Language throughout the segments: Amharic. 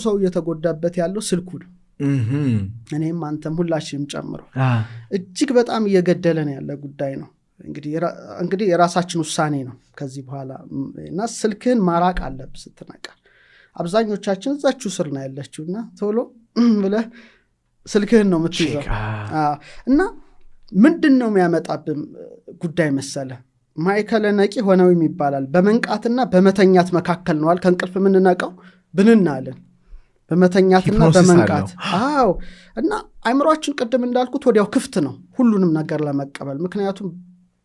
ሰው እየተጎዳበት ያለው ስልኩ ነው እኔም አንተም ሁላችንም ጨምሮ እጅግ በጣም እየገደለን ያለ ጉዳይ ነው እንግዲህ የራሳችን ውሳኔ ነው ከዚህ በኋላ እና ስልክህን ማራቅ አለብህ ስትነቃ አብዛኞቻችን እዛችሁ ስር ነው ያለችውና ቶሎ ብለህ ስልክህን ነው የምትይዘው እና ምንድነው የሚያመጣብን ጉዳይ መሰለ ማይከለ ነቂ ሆነው ይባላል በመንቃትና በመተኛት መካከል ነውል ከንቅልፍ ምንነቀው ብንናለን በመተኛትና በመንቃት እና አይምሮአችን ቀደም እንዳልኩት ወዲያው ክፍት ነው ሁሉንም ነገር ለመቀበል ምክንያቱም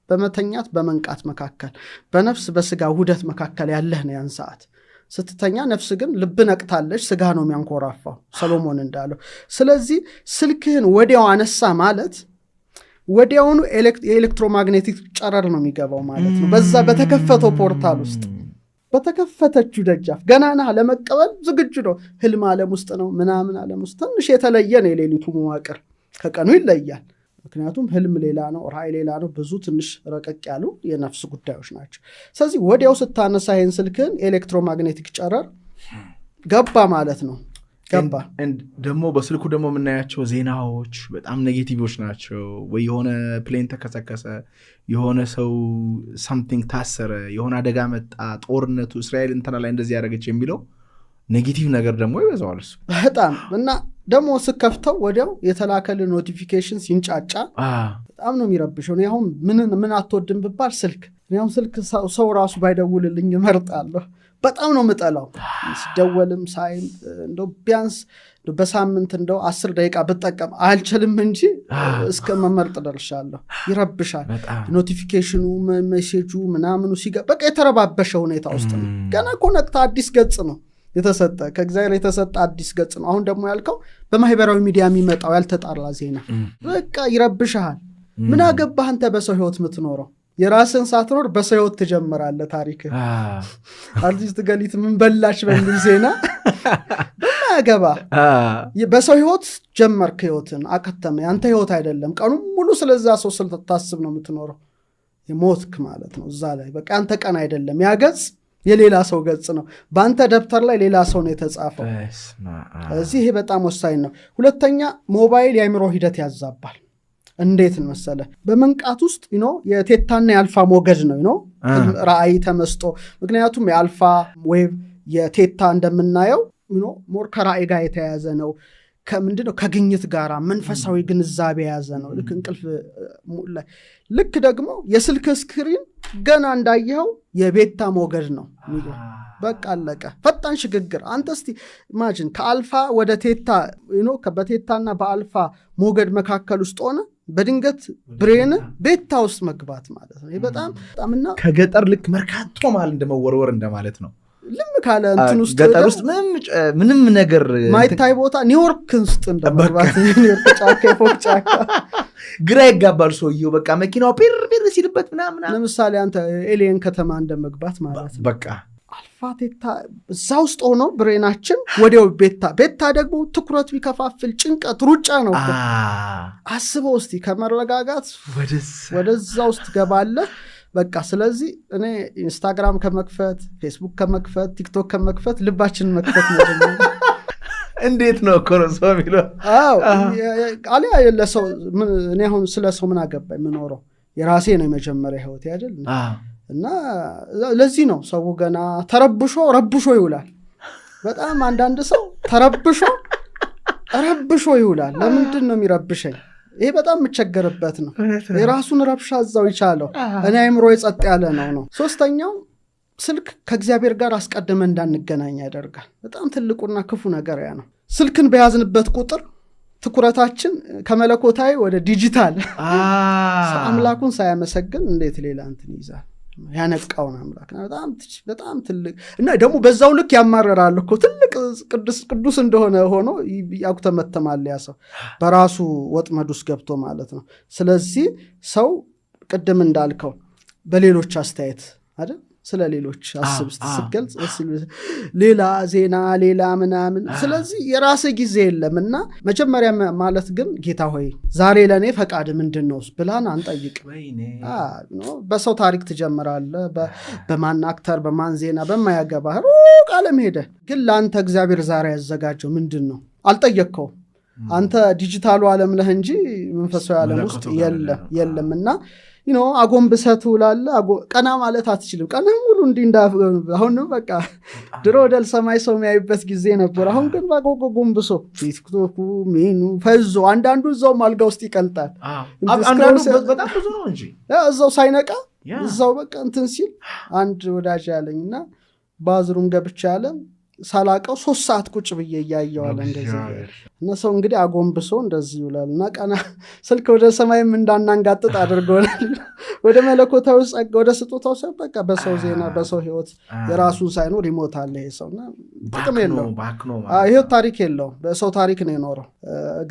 በመተኛት በመንቃት መካከል በነፍስ በስጋ ውህደት መካከል ያለህ ነው ያን ሰዓት ስትተኛ ነፍስ ግን ልብ ነቅታለች ስጋ ነው የሚያንኮራፋው ሰሎሞን እንዳለው ስለዚህ ስልክህን ወዲያው አነሳ ማለት ወዲያውኑ የኤሌክትሮማግኔቲክ ጨረር ነው የሚገባው ማለት ነው በዛ በተከፈተው ፖርታል ውስጥ በተከፈተችው ደጃፍ ገናና ለመቀበል ዝግጁ ነው ህልም ዓለም ውስጥ ነው ምናምን ዓለም ውስጥ ትንሽ የተለየ ነው የሌሊቱ መዋቅር ከቀኑ ይለያል ምክንያቱም ህልም ሌላ ነው ራእይ ሌላ ነው ብዙ ትንሽ ረቀቅ ያሉ የነፍስ ጉዳዮች ናቸው ስለዚህ ወዲያው ስታነሳ ይሄን ስልክን ኤሌክትሮማግኔቲክ ጨረር ገባ ማለት ነው ገባ ደግሞ በስልኩ ደግሞ የምናያቸው ዜናዎች በጣም ኔጌቲቮች ናቸው ወይ የሆነ ፕሌን ተከሰከሰ የሆነ ሰው something ታሰረ የሆነ አደጋ መጣ ጦርነቱ እስራኤል እንተና ላይ እንደዚህ ያደረገች የሚለው ኔጌቲቭ ነገር ደግሞ ይበዛዋል እሱ በጣም እና ደግሞ ስከፍተው ወዲያው የተላከለ ኖቲፊኬሽን ሲንጫጫ በጣም ነው የሚረብሸው ነው አሁን ምን አትወድም ብባል ስልክ ነው ስልክ ሰው ራሱ ባይደውልልኝ እመርጣለሁ በጣም ነው መጣላው ሲደወልም ሳይም እንደው ቢያንስ በሳምንት እንደው 10 ደቂቃ ብጠቀም አልችልም እንጂ እስከ መመርጥ ደርሻለሁ ይረብሻል ኖቲፊኬሽኑ ሜሴጁ ምናምኑ በቃ የተረባበሸ ሁኔታ ውስጥ ነው ገና ኮኔክት አዲስ ገጽ ነው የተሰጠ ከእግዚአብሔር የተሰጠ አዲስ ገጽ ነው አሁን ደግሞ ያልከው በማህበራዊ ሚዲያ የሚመጣው ያልተጣራ ዜና በቃ ይረብሻል ምን አገባህ አንተ በሰው ህይወት ምትኖረው የራስን ሳትኖር በሰው ህይወት ትጀምራለህ ታሪክ አርቲስት ገሊት ምን በላሽ በሚል ዜና በማገባ በሰው ህይወት ጀመርክ ህይወትን አከተመ ያንተ ህይወት አይደለም ቀኑ ሙሉ ስለዛ ሰው ስለታስብ ነው ምትኖረው የሞትክ ማለት ነው እዛ ላይ በቃ አንተ ቀን አይደለም ያገጽ የሌላ ሰው ገጽ ነው ባንተ ደብተር ላይ ሌላ ሰው ነው የተጻፈው እዚህ ይሄ በጣም ወሳኝ ነው ሁለተኛ ሞባይል የአይምሮ ሂደት ያዛባል እንዴት መሰለ በመንቃት ውስጥ የቴታና የአልፋ ሞገድ ነው ራእይ ተመስጦ ምክንያቱም የአልፋ ዌቭ የቴታ እንደምናየው ሞር ከራእይ ጋር የተያያዘ ነው ከምንድነው ከግኝት ጋራ መንፈሳዊ ግንዛቤ ያዘ ነው ልክ እንቅልፍ ልክ ደግሞ የስልክ ስክሪን ገና እንዳየው የቤታ ሞገድ ነው በቃ አለቀ ፈጣን ሽግግር አንተ እስቲ ኢማጂን ከአልፋ ወደ ቴታ ከበቴታና በአልፋ ሞገድ መካከል ውስጥ ሆነ በድንገት ብሬን ቤታ ውስጥ መግባት ማለት ነው በጣምና ከገጠር ልክ መርካቶ ማለት እንደመወርወር እንደማለት ነው ልም ካለ እንትን ውስጥ ገጠር ውስጥ ምንም ነገር ማይታይ ቦታ ኒውዮርክ ውስጥ እንደመግባት ኒውዮርክ ጫካ ፎቅ ጫካ ግራ ይጋባል ሰውየው በቃ መኪናው ፒር ሲልበት ምናምን ለምሳሌ አንተ ኤሊየን ከተማ እንደመግባት ማለት ነው በቃ አልፋ ቴታ እዛው ውስጥ ሆኖ ብሬናችን ወዲያው ቤታ ደግሞ ትኩረት ቢከፋፍል ጭንቀት ሩጫ ነው አስበው እስቲ ከመረጋጋት ወደዛ ውስጥ ገባለ በቃ ስለዚህ እኔ ኢንስታግራም ከመክፈት ፌስቡክ ከመክፈት ቲክቶክ ከመክፈት ልባችን መክፈት ነው እንዴት ነው ኮረሶ ሚሎ አሊያ ለሰው እኔ አሁን ስለ ሰው ምን አገባኝ ምኖረው የራሴ ነው የመጀመሪያ ህይወት ያደል እና ለዚህ ነው ሰው ገና ረብሾ ይውላል በጣም አንዳንድ ሰው ረብሾ ይውላል ለምንድን ነው የሚረብሸኝ ይሄ በጣም መቸገርበት ነው የራሱን ረብሻ እዛው ይቻለው እኔ አይምሮ የጸጥ ያለ ነው ሶስተኛው ስልክ ከእግዚአብሔር ጋር አስቀድመ እንዳንገናኝ ያደርጋል በጣም ትልቁና ክፉ ነገር ያ ነው ስልክን በያዝንበት ቁጥር ትኩረታችን ከመለኮታዊ ወደ ዲጂታል አምላኩን ሳያመሰግን እንዴት ሌላ እንትን ይዛል ያነቃውን አምላክ በጣም ትልቅ እና ደግሞ በዛው ልክ ያማረራል እኮ ትልቅ ቅዱስ እንደሆነ ሆኖ ያኩተመተማል ያሰው በራሱ ወጥመዱስ ገብቶ ማለት ነው ስለዚህ ሰው ቅድም እንዳልከው በሌሎች አስተያየት አይደል ስለ ሌሎች አስብ ስትገልጽ ሌላ ዜና ሌላ ምናምን ስለዚህ የራስ ጊዜ የለምና መጀመሪያ ማለት ግን ጌታ ሆይ ዛሬ ለኔ ፈቃድ ምንድነው ብላን አንጠይቅ በሰው ታሪክ ትጀምራለህ በማን አክተር በማን ዜና በማያገባህ ቃለም ሄደ ግን ላንተ እግዚአብሔር ዛሬ ያዘጋጀው ምንድነው አልጠየቅከው አንተ ዲጂታሉ ዓለም ነህ እንጂ መንፈሳዊ ዓለም ውስጥ የለምና አጎንብሰቱ ላለ ቀና ማለት አትችልም ቀና ሙሉ አሁን በቃ ድሮ ወደ ሰማይ ሰው የሚያይበት ጊዜ ነበር አሁን ግን ባጎንብሶ ቲክቶክ ሜኑ ፈዞ አንዳንዱ እዛው ማልጋ ውስጥ ይቀልጣል አንዳንዱ በጣም ብዙ ነው እንጂ እዛው ሳይነቃ እዛው በቃ እንትን ሲል አንድ ወዳጅ ያለኝና ባዝሩም ገብቻ ያለ ሳላቀው 3 ሰዓት ቁጭ ብዬ ያያያዋለ እንደዚህ እና ሰው እንግዲህ አጎንብሶ እንደዚህ ይውላልና ቀና ስልክ ወደ ሰማይም እንዳናንጋጥጥ አድርጎናል ወደ መለኮታው ጸጋ ወደ ስጦታው በቃ በሰው ዜና በሰው ህይወት የራሱን ሳይኖር ይሞታል ይሄ ሰውና ጥቅም የለው ይሄ ታሪክ የለው በሰው ታሪክ ነው የኖረው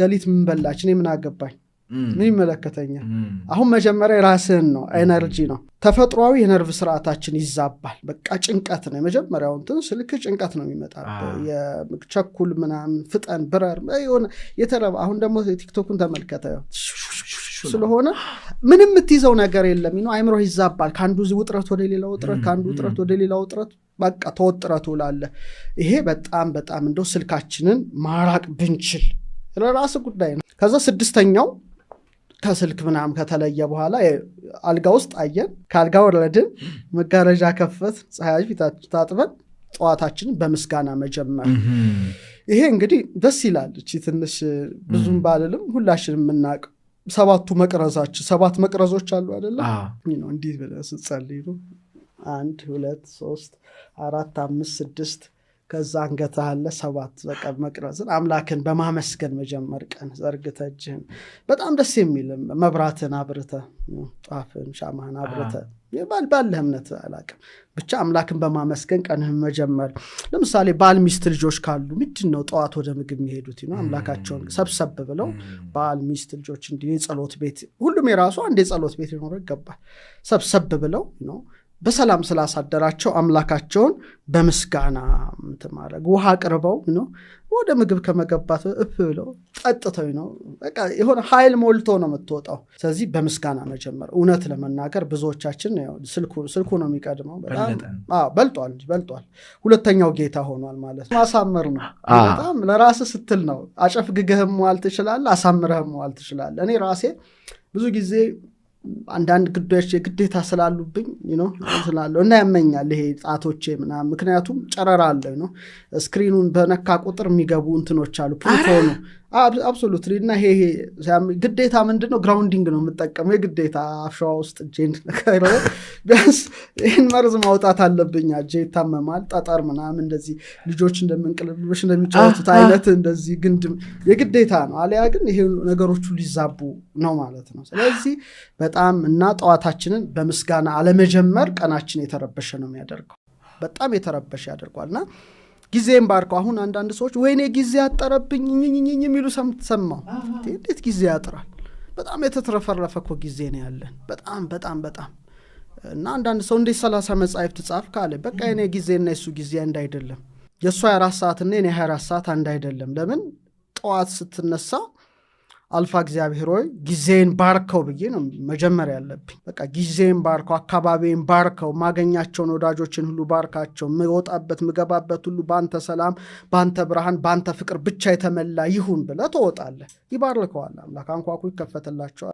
ገሊት ምን በላች እኔ ምን አገባኝ ምን ይመለከተኛል አሁን መጀመሪያ ራስህን ነው ኤነርጂ ነው ተፈጥሯዊ የነርቭ ስርዓታችን ይዛባል በቃ ጭንቀት ነው መጀመሪያው እንትን ስልክ ጭንቀት ነው የሚመጣው የቸኩል ምናምን ፍጠን ብረር የሆነ የተረባ አሁን ደግሞ ቲክቶክን ተመልከተ ስለሆነ ምንም የምትይዘው ነገር የለም አይምሮ ይዛባል ካንዱ ውጥረት ወደ ሌላው ውጥረት ካንዱ ውጥረት ወደ ሌላው ውጥረት በቃ ተወጥረቱ ላለ ይሄ በጣም በጣም እንደው ስልካችንን ማራቅ ብንችል ለራስ ጉዳይ ነው ከዛ ስድስተኛው ከስልክ ምናም ከተለየ በኋላ አልጋ ውስጥ አየን ካልጋ ወረድን መጋረጃ ከፈት ፀሐይ ፊታችን ታጥበን ጧታችንን በመስጋና መጀመር ይሄ እንግዲህ ደስ ይላል እቺ ትንሽ ብዙም ባልልም ሁላችንም እናቅ ሰባቱ መቅረዛችን 7 መቅረዞች አሉ አይደለ እንዴ በለስጸልይ ነው 1 2 3 4 5 6 ከዛ አንገታ አለ 7 በቃ መቅረዝን አምላክን በማመስገን መጀመር ቀን ዘርግተጅን በጣም ደስ የሚል መብራትን አብርተ ጧፍን ሻማን አብርተ ባልባልህ እምነት አላቅም ብቻ አምላክን በማመስገን ቀንህን መጀመር ለምሳሌ ባል ሚስት ልጆች ካሉ ምንድነው ጧት ወደ ምግብ የሚሄዱት አምላካቸውን ሰብሰብ ብለው ባል ሚስት ልጆች እንዲህ ጸሎት ቤት ሁሉም የራሱ አንድ ጸሎት ቤት ይኖር ይገባል ሰብሰብ ብለው በሰላም ስላሳደራቸው አምላካቸውን በመስጋና እንተማረግ ውሃ ቀርበው ወደ ምግብ ከመገባት ብለው ጠጥተው በቃ የሆነ ኃይል ሞልቶ ነው የምትወጣው ስለዚህ በመስጋና መጀመር እውነት ለመናገር ብዙዎቻችን ስልኩ ነው የሚቀድመው በጣም በልጧል ሁለተኛው ጌታ ሆኗል ማለት ማሳመር ነው በጣም ለራስ ስትል ነው አጨፍግገህም ዋል ትችላለህ አሳምረህም ዋል ትችላለህ እኔ ራሴ ብዙ ጊዜ አንዳንድ ግዴታዎች የግዴታ ስላሉብኝ ስላለው እና ያመኛል ይሄ ጣቶቼ ምናምን ምክንያቱም ጨረራ አለ ስክሪኑን በነካ ቁጥር የሚገቡ እንትኖች አሉ ፕሮቶኑ አብሶሉትሊ እና ይሄ ግዴታ ምንድነው ግራውንዲንግ ነው የምጠቀመው የግዴታ አፍሻዋ ውስጥ ጄን ነገር ቢያንስ ይሄን መርዝ ማውጣት አለብኝ አጄ ታመማል ጠጠር ምናምን እንደዚህ ልጆች እንደምንቅልብሽ እንደሚጫወቱት አይነት እንደዚህ ግንድም የግዴታ ነው አለያ ግን ይሄ ነገሮቹ ሊዛቡ ነው ማለት ነው ስለዚህ በጣም እና ጧታችንን በመስጋና አለመጀመር ቀናችን የተረበሸ ነው የሚያደርገው በጣም የተረበሸ ያደርጋልና ጊዜን ባርከው አሁን አንዳንድ ሰዎች ወይኔ ጊዜ ያጠረብኝ የሚሉ ሰምተሰማው እንዴት ጊዜ ያጥራል በጣም የተትረፈረፈ ጊዜ ነው ያለን በጣም እና አንዳንድ ሰው እንደ 30 መጻሕፍት ጻፍ ካለ በቃ የኔ ጊዜና የሱ ጊዜ አንድ አይደለም የሱ 24 ሰዓትና የኔ 24 ሰዓት አንድ አይደለም ለምን ጧት ስትነሳ አልፋ እግዚአብሔር ሆይ ጊዜን ባርከው ብዬ ነው መጀመሪያ ያለብኝ በቃ ጊዜን ባርከው አካባቢን ባርከው ማገኛቸውን ወዳጆችን ሁሉ ባርካቸው መውጣበት መገባበት ሁሉ ባንተ ሰላም ባንተ ብርሃን ባንተ ፍቅር ብቻ የተመላ ይሁን ብለ ተወጣለ ይባርከዋል አምላክ አንኳኩ ይከፈተላቸው